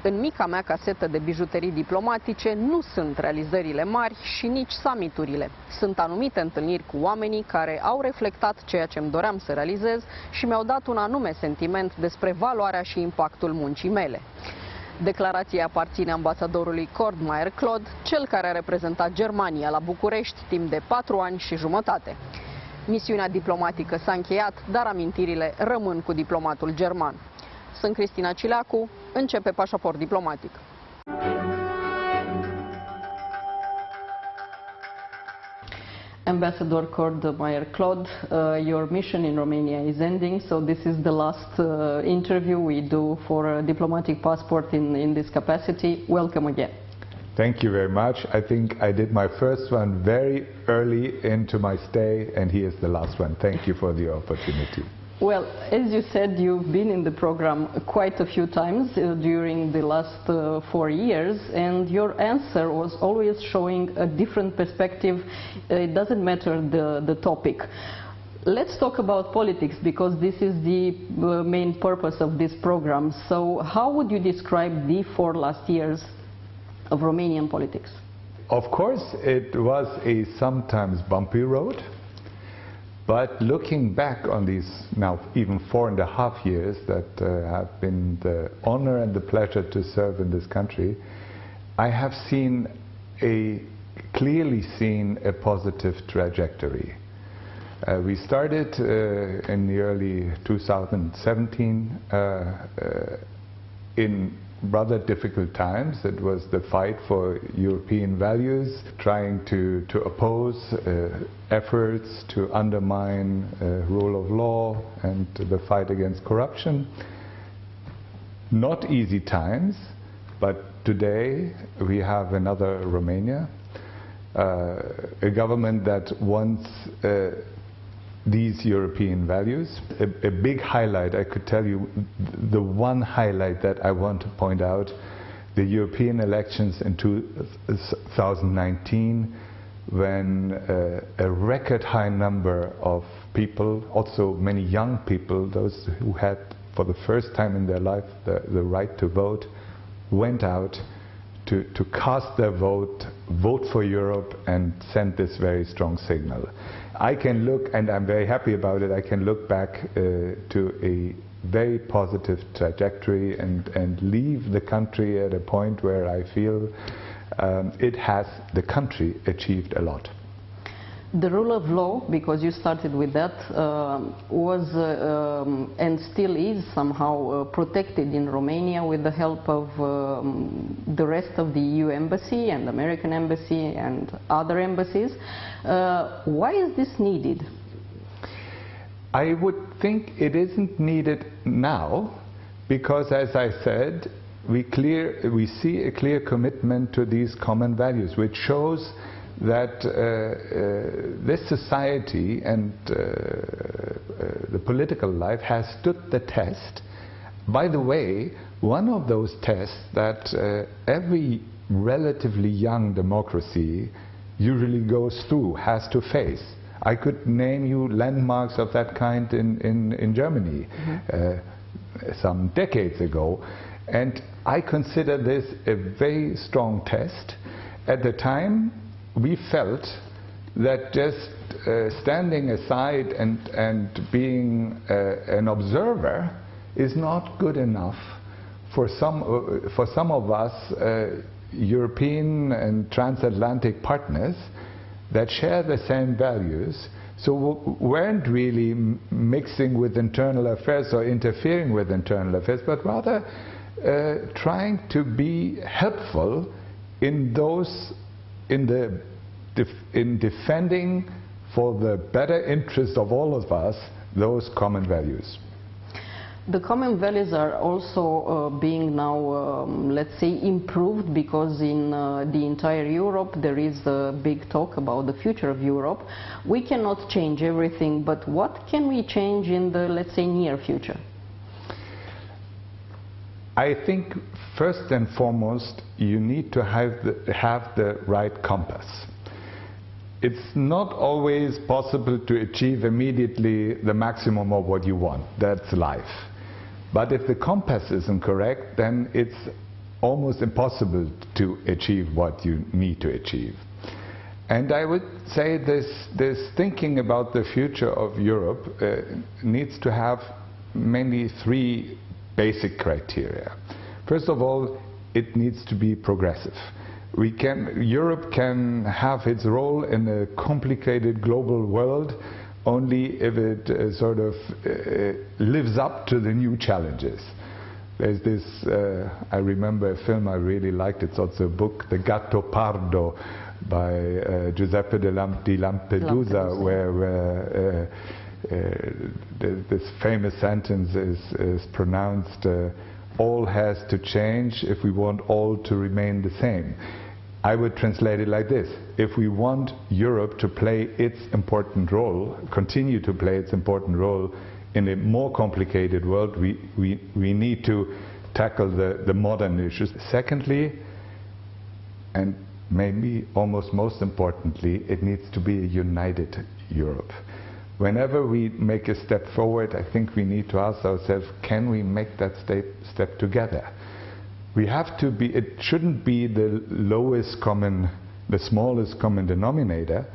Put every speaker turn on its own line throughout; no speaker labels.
În mica mea casetă de bijuterii diplomatice nu sunt realizările mari și nici summiturile. Sunt anumite întâlniri cu oamenii care au reflectat ceea ce îmi doream să realizez și mi-au dat un anume sentiment despre valoarea și impactul muncii mele. Declarația aparține ambasadorului Cord Meier-Klodt, cel care a reprezentat Germania la București timp de 4 ani și jumătate. Misiunea diplomatică s-a încheiat, dar amintirile rămân cu diplomatul german. Sunt Cristina Cileacu, începe Pașaport Diplomatic. Ambassador Cord Meier-Klodt, your mission in Romania is ending, so this is the last interview we do for a diplomatic passport in this capacity. Welcome again.
Thank you very much. I think I did my first one very early into my stay, and here is the last one. Thank you for the opportunity.
Well, as you said, you've been in the program quite a few times during the last 4 years, and your answer was always showing a different perspective. It doesn't matter the topic. Let's talk about politics, because this is the main purpose of this program. So how would you describe the 4 last years of Romanian politics?
Of course, it was a sometimes bumpy road. But looking back on these now even 4.5 years that have been the honor and the pleasure to serve in this country, I have clearly seen a positive trajectory. We started in the early 2017 in rather difficult times. It was the fight for European values, trying to oppose efforts to undermine rule of law and the fight against corruption. Not easy times, but today we have another Romania, a government that wants these European values. A big highlight, I could tell you, the one highlight that I want to point out, the European elections in 2019, when a record high number of people, also many young people, those who had for the first time in their life the right to vote, went out to cast their vote for Europe, and send this very strong signal. I can look, and I'm very happy about it, I can look back to a very positive trajectory and leave the country at a point where I feel the country achieved a lot.
The rule of law, because you started with that, was and still is somehow protected in Romania with the help of the rest of the EU embassy and American embassy and other embassies. Why is this needed?
I would think it isn't needed now, because, as I said, we see a clear commitment to these common values, which shows that this society and the political life has stood the test. By the way, one of those tests that every relatively young democracy usually goes through, has to face. I could name you landmarks of that kind in Germany some decades ago, and I consider this a very strong test. At the time, we felt that just standing aside and being an observer is not good enough for some of us European and transatlantic partners that share the same values, so weren't really mixing with internal affairs or interfering with internal affairs, but rather trying to be helpful in defending for the better interest of all of us those common values.
The common values are also being now, let's say, improved, because in the entire Europe there is a big talk about the future of Europe. We cannot change everything, but what can we change in the, let's say, near future?
I think first and foremost you need to have the right compass. It's not always possible to achieve immediately the maximum of what you want. That's life. But if the compass isn't correct, then it's almost impossible to achieve what you need to achieve. And I would say this thinking about the future of Europe needs to have mainly three basic criteria. First of all, it needs to be progressive. Europe can have its role in a complicated global world only if it lives up to the new challenges. There's this, I remember a film I really liked, it's also a book, The Gattopardo by Giuseppe di Lampedusa, where this famous sentence is pronounced, all has to change if we want all to remain the same. I would translate it like this: if we want Europe to play its important role, continue to play its important role in a more complicated world, we need to tackle the modern issues. Secondly, and maybe almost most importantly, it needs to be a united Europe. Whenever we make a step forward, I think we need to ask ourselves, can we make that step together? We have to be, it shouldn't be the smallest common denominator,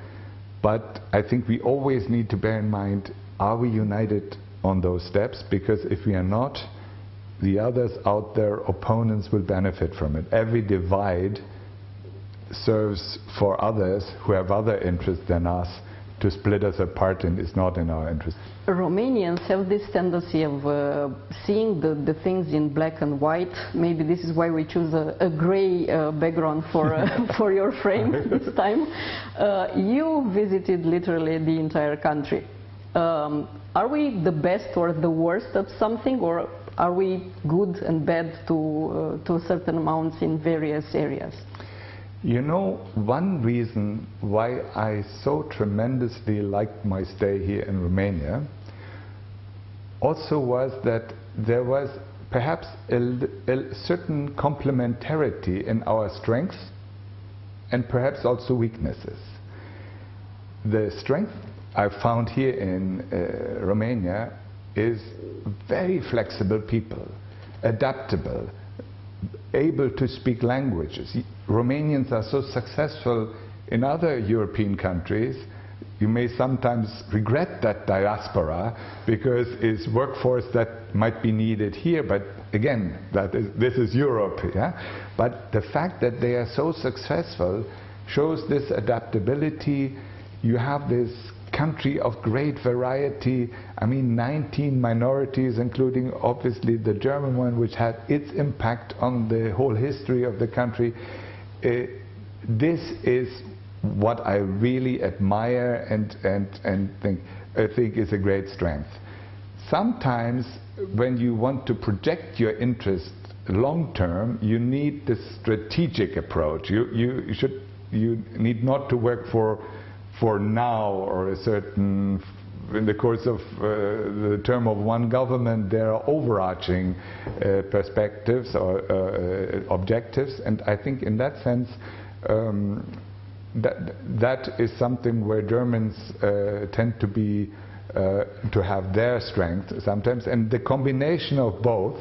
but I think we always need to bear in mind, are we united on those steps? Because if we are not, the others out there, opponents, will benefit from it. Every divide serves for others who have other interests than us to split us apart, and is not in our interest.
Romanians have this tendency of seeing the things in black and white. Maybe this is why we choose a gray background for your frame this time. You visited literally the entire country. Are we the best or the worst at something, or are we good and bad to certain amounts in various areas?
You know, one reason why I so tremendously liked my stay here in Romania also was that there was perhaps a certain complementarity in our strengths and perhaps also weaknesses. The strength I found here in Romania is very flexible people, adaptable, able to speak languages. Romanians are so successful in other European countries. You may sometimes regret that diaspora because it's workforce that might be needed here, but again, this is Europe, yeah? But the fact that they are so successful shows this adaptability. You have this country of great variety. I mean, 19 minorities, including obviously the German one, which had its impact on the whole history of the country. This is what I really admire and think is a great strength. Sometimes when you want to project your interest long term, you need this strategic approach. You need not to work for now or a certain, in the course of the term of one government, there are overarching perspectives or objectives, and I think in that sense that is something where Germans tend to be to have their strength sometimes, and the combination of both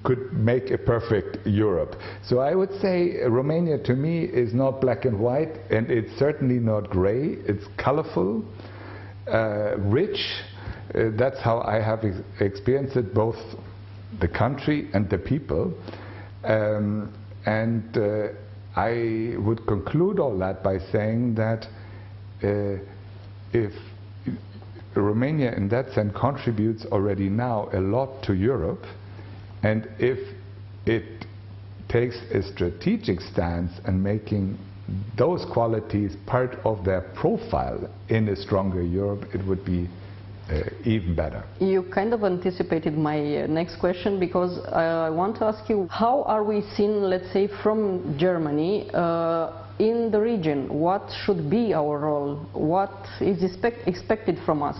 could make a perfect Europe. So I would say Romania to me is not black and white, and it's certainly not gray. It's colorful, rich. That's how I have experienced it, both the country and the people. I would conclude all that by saying that if Romania in that sense contributes already now a lot to Europe, and if it takes a strategic stance and making those qualities part of their profile in a stronger Europe, it would be even better. You
kind of anticipated my next question, because I want to ask you, how are we seen, let's say, from Germany in the region? What should be our role? What is expected from us?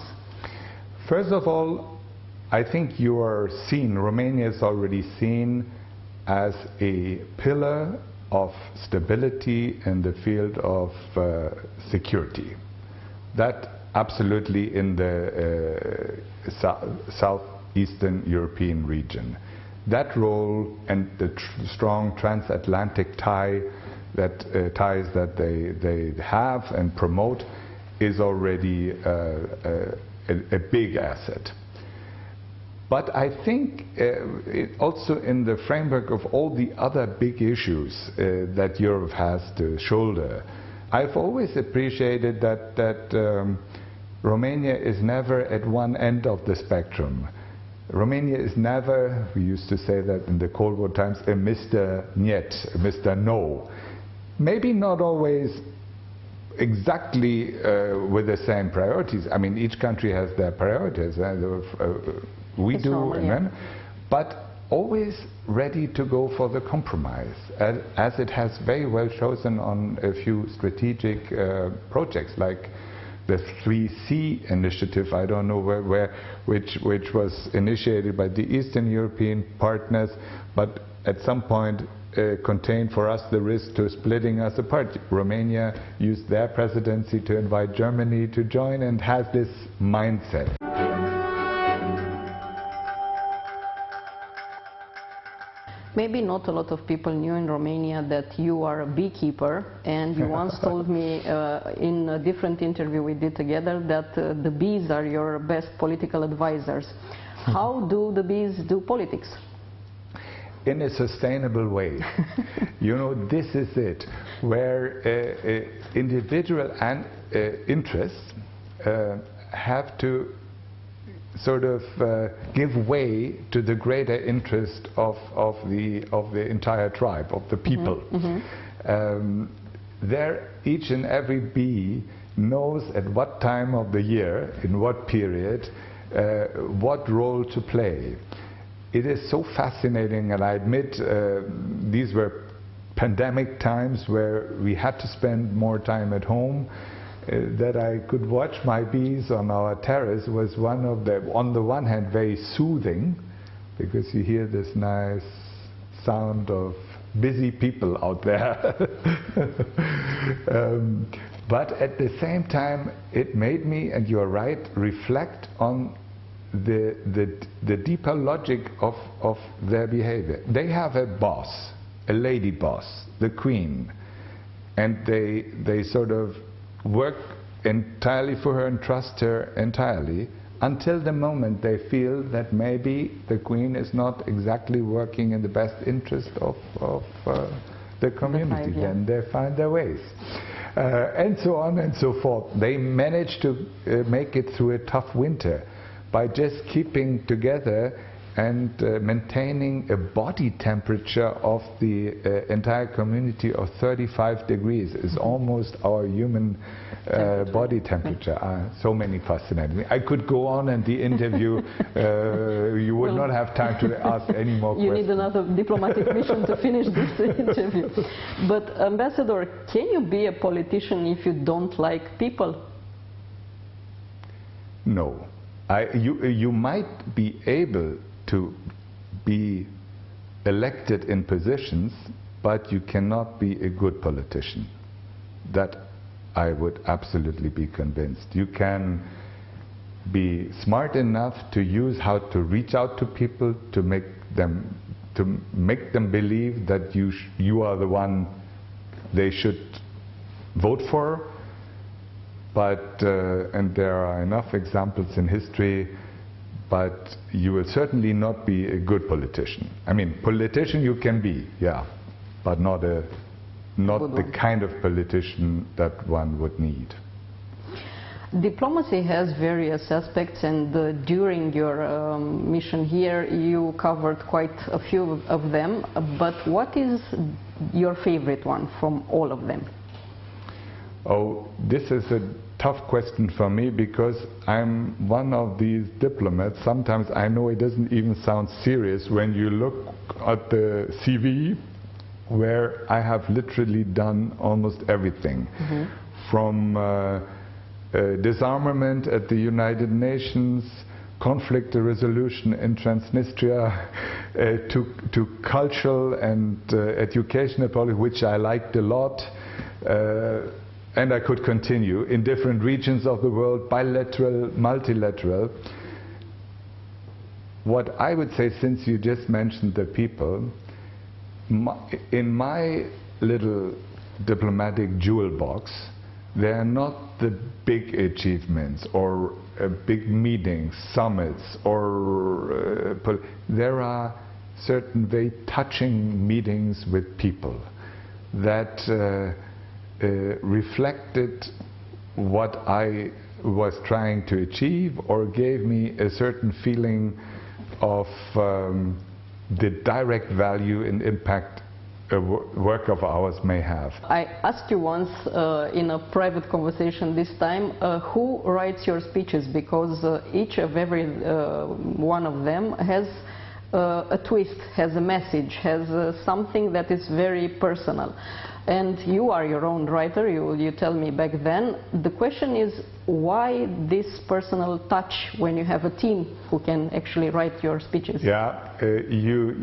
First of all, I think you are seen, Romania is already seen as a pillar of stability in the field of security. That absolutely in the southeastern European region. that role and the strong transatlantic ties that they have and promote is already a big asset. But I think also in the framework of all the other big issues that Europe has to shoulder, I've always appreciated that Romania is never at one end of the spectrum. Romania is never, we used to say that in the Cold War times, a Mr. Niet, a Mr. No. Maybe not always exactly with the same priorities. I mean, each country has their priorities. We do, normal, yeah. But always ready to go for the compromise, as it has very well chosen on a few strategic projects, like the 3C initiative, I don't know which was initiated by the Eastern European partners, but at some point contained for us the risk to splitting us apart. Romania used their presidency to invite Germany to join and has this mindset.
Maybe not a lot of people knew in Romania that you are a beekeeper, and you once told me in a different interview we did together that the bees are your best political advisors. How do the bees do politics?
In a sustainable way. You know, this is it, where individual interests have to sort of give way to the greater interest of the entire tribe, of the people. There, each and every bee knows at what time of the year, in what period, what role to play. It is so fascinating, and I admit these were pandemic times where we had to spend more time at home. That I could watch my bees on our terrace was one of them, on the one hand, very soothing, because you hear this nice sound of busy people out there. But at the same time, it made me, and you're right, reflect on the deeper logic of their behavior. They have a boss, a lady boss, the queen, and they sort of work entirely for her and trust her entirely until the moment they feel that maybe the queen is not exactly working in the best interest of the community. Then they find their ways. And so on and so forth. They manage to make it through a tough winter by just keeping together and maintaining a body temperature of the entire community of 35 degrees is almost our human body temperature. So many fascinating. I could go on in the interview. You would not have time to ask any more questions.
You need another diplomatic mission to finish this interview. But Ambassador, can you be a politician if you don't like people?
No. You might be able to be elected in positions, but you cannot be a good politician. That I would absolutely be convinced. You can be smart enough to use how to reach out to people, to make them believe that you are the one they should vote for. But and there are enough examples in history. But you will certainly not be a good politician. I mean, politician you can be, yeah, but not the kind of politician that one would need.
Diplomacy has various aspects, and during your mission here, you covered quite a few of them. But what is your favorite one from all of them?
Oh, this is a tough question for me, because I'm one of these diplomats. Sometimes I know it doesn't even sound serious when you look at the CV, where I have literally done almost everything. From disarmament at the United Nations, conflict resolution in Transnistria, to cultural and educational policy, which I liked a lot. And I could continue in different regions of the world, bilateral, multilateral. what I would say, since you just mentioned the people, in my little diplomatic jewel box, they are not the big achievements or big meetings, summits, or there are certain very touching meetings with people that reflected what I was trying to achieve, or gave me a certain feeling of the direct value and impact a work of ours may have.
I asked you once in a private conversation this time, who writes your speeches, because each of every one of them has a twist, has a message, has something that is very personal. And you are your own writer, you tell me back then. The question is, why this personal touch when you have a team who can actually write your speeches?
Yeah, you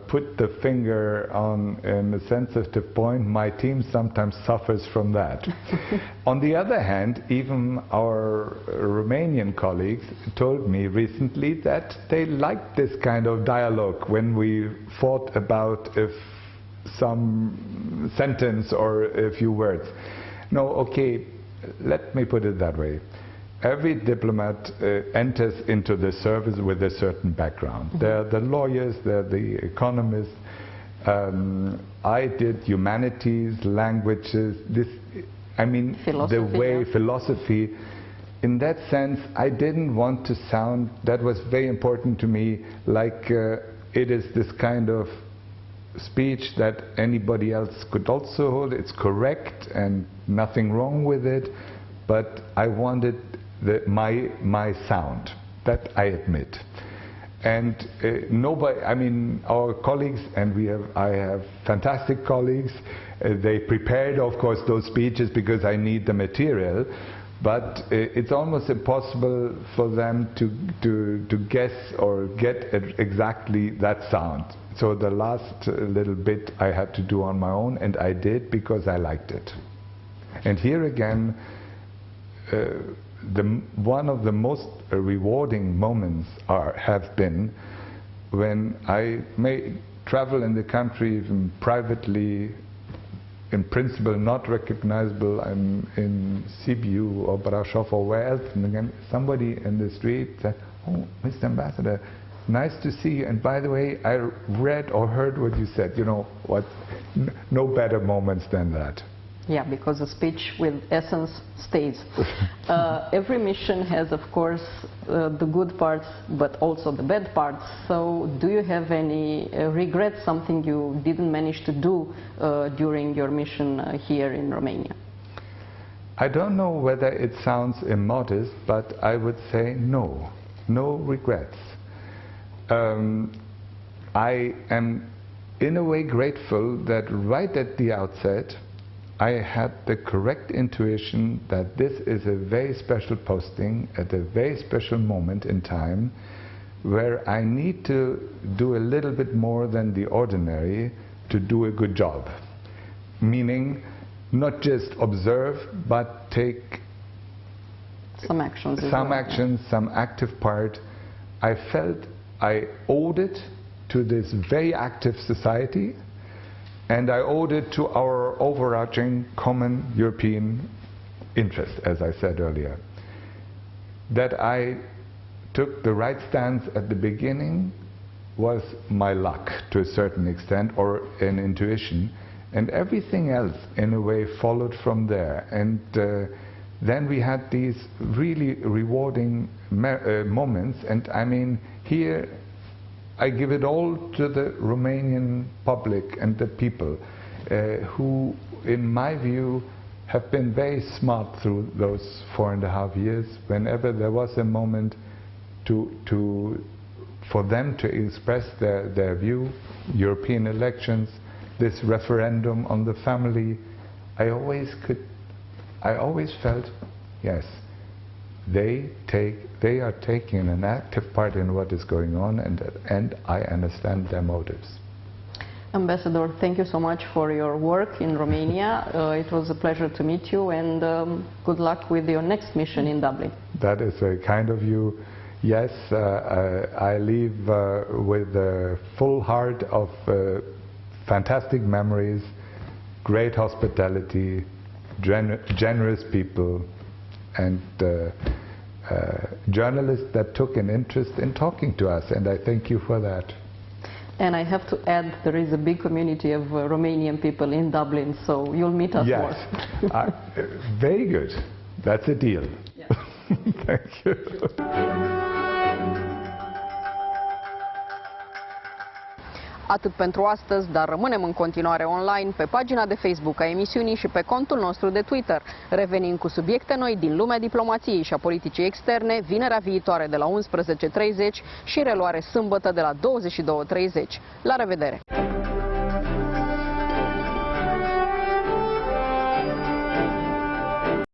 put the finger on a sensitive point. My team sometimes suffers from that. On the other hand, even our Romanian colleagues told me recently that they liked this kind of dialogue when we fought about if some sentence or a few words. No, okay, let me put it that way. Every diplomat enters into the service with a certain background. Mm-hmm. They're the lawyers, they're the economists. I did humanities, languages, philosophy. In that sense, I didn't want to sound, that was very important to me, like it is this kind of speech that anybody else could also hold. It's correct and nothing wrong with it, but I wanted my sound, that I admit. And nobody, our colleagues, and I have fantastic colleagues, they prepared, of course, those speeches because I need the material, but it's almost impossible for them to guess or get exactly that sound. So the last little bit I had to do on my own, and I did because I liked it. And here again, one of the most rewarding moments have been when I may travel in the country, even privately, in principle not recognizable. I'm in Sibiu or Brasov or where else, and again somebody in the street said, "Oh, Mr. Ambassador, nice to see you, and by the way, I read or heard what you said." You know what? No better moments than that.
Yeah, because a speech with essence stays. Every mission has, of course, the good parts, but also the bad parts. So do you have any regrets, something you didn't manage to do during your mission here in Romania?
I don't know whether it sounds immodest, but I would say no. No regrets. I am in a way grateful that right at the outset I had the correct intuition that this is a very special posting at a very special moment in time where I need to do a little bit more than the ordinary to do a good job. Meaning not just observe, but take
some actions,
some active part. I felt I owed it to this very active society, and I owed it to our overarching common European interest, as I said earlier. That I took the right stance at the beginning was my luck to a certain extent, or an intuition, and everything else in a way followed from there. And then we had these really rewarding moments, and I mean, here I give it all to the Romanian public and the people who, in my view, have been very smart through those 4.5 years. Whenever there was a moment for them to express their view, European elections, this referendum on the family, I always felt, yes, they are taking an active part in what is going on, and I understand their motives.
Ambassador, thank you so much for your work in Romania. It was a pleasure to meet you, and good luck with your next mission in Dublin.
That is very kind of you. Yes, I leave with a full heart of fantastic memories, great hospitality, generous people, and journalists that took an interest in talking to us, and I thank you for that.
And I have to add, there is a big community of Romanian people in Dublin, so you'll meet us more.
Yes, very good. That's a deal.
Yeah.
Thank you.
Atât pentru astăzi, dar rămânem în continuare online pe pagina de Facebook a emisiunii și pe contul nostru de Twitter. Revenim cu subiecte noi din lumea diplomației și a politicii externe, vinerea viitoare de la 11:30 și reluare sâmbătă de la 22:30. La revedere!